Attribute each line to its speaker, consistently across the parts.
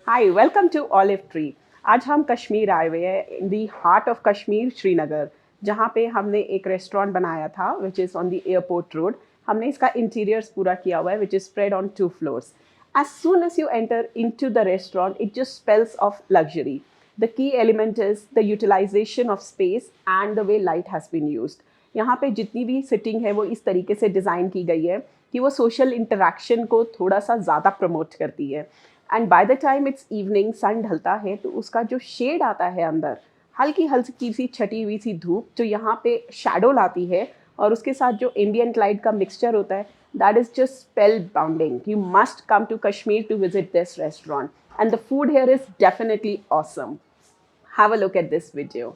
Speaker 1: Hi, welcome to Olive Tree. आज हम कश्मीर आए हुए हैं in the heart of Kashmir Srinagar, जहाँ पे हमने एक रेस्टोरेंट बनाया था which is on the airport road. हमने इसका इंटीरियर्स पूरा किया हुआ है which is spread on 2 floors. As soon as you enter into the restaurant, it just spells of luxury. The key element is the utilization of space and the way light has been used. यहाँ पे जितनी भी sitting है वो इस तरीके से design की गई है कि वो सोशल इंटरेक्शन को थोड़ा सा ज़्यादा प्रमोट करती है. And by the time it's evening, sun ढलता है तो उसका जो शेड आता है अंदर, हल्की हल्की सी छटी हुई सी धूप जो यहाँ पे शेडो लाती है, और उसके साथ जो एम्बियंट लाइट का मिक्सचर होता है, that is just spell bounding. You must come to Kashmir to visit this restaurant and the food here is definitely awesome. Have a look at this video.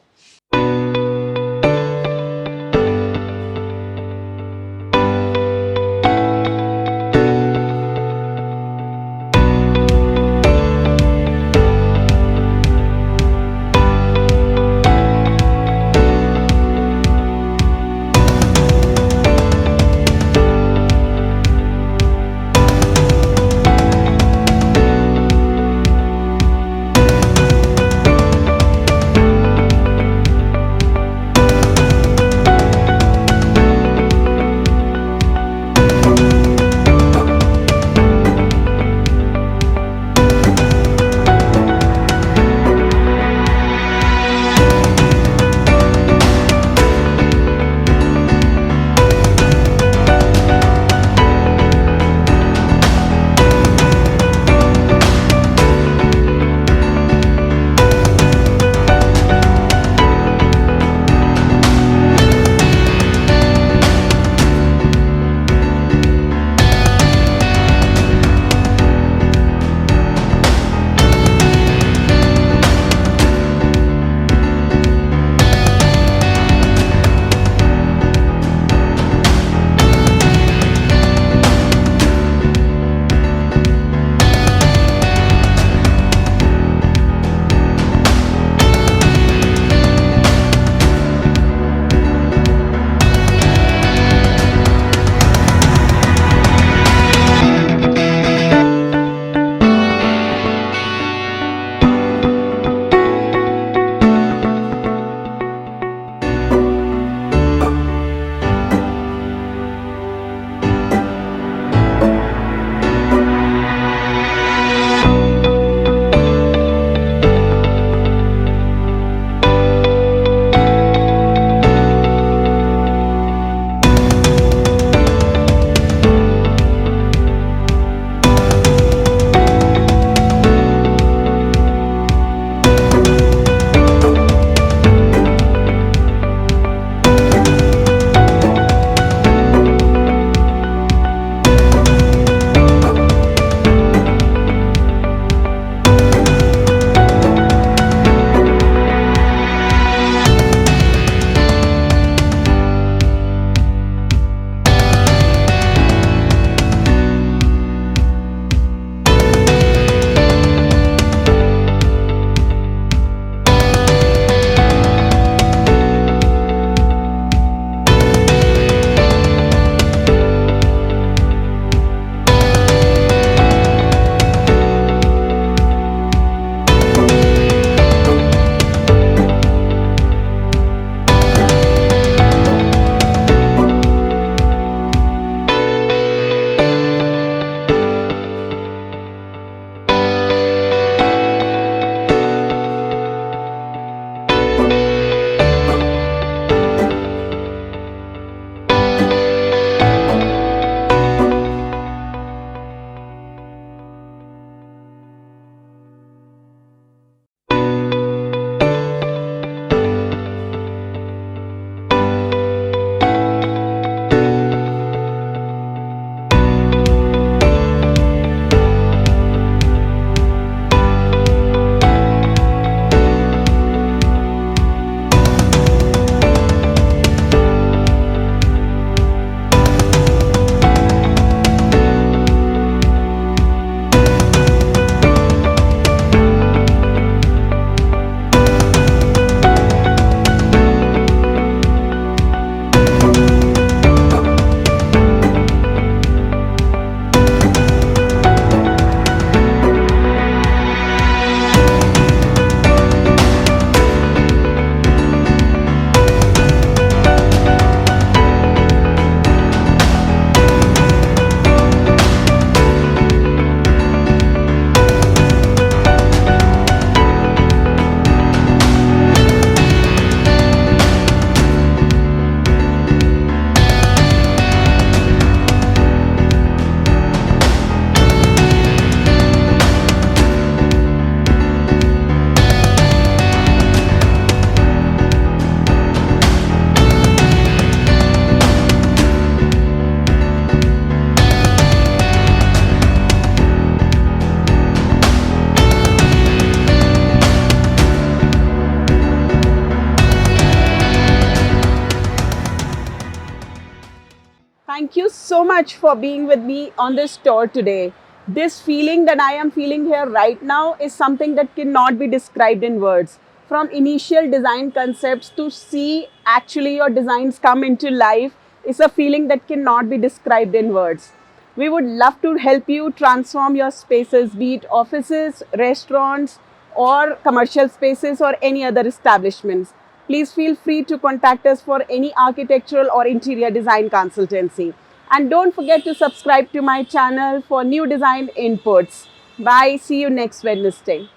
Speaker 1: so much for being with me on this tour today. This feeling that I am feeling here right now is something that cannot be described in words. From initial design concepts to see actually your designs come into life is a feeling that cannot be described in words. We would love to help you transform your spaces, be it offices, restaurants, or commercial spaces, or any other establishments. Please feel free to contact us for any architectural or interior design consultancy. And don't forget to subscribe to my channel for new design inputs. Bye. See you next Wednesday.